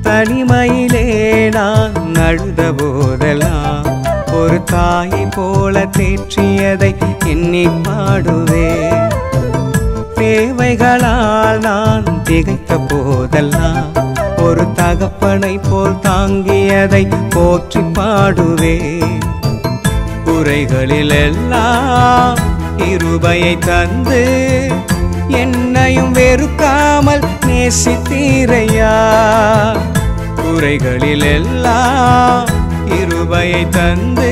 தனிமையிலே நான் அழுத போதெல்லாம் ஒரு தாயை போல தேற்றியதை எண்ணி பாடுவே. தேவைகளால் நான் திகைத்த போதெல்லாம் ஒரு தகப்பனை போல் தாங்கியதை போற்றி பாடுவே. குறைகளில் எல்லாம் கிருபையை தந்து என்னையும் வெறுக்காமல் நேசித்தீரையா. குறைகளில் எல்லாம் கிருபையை தந்து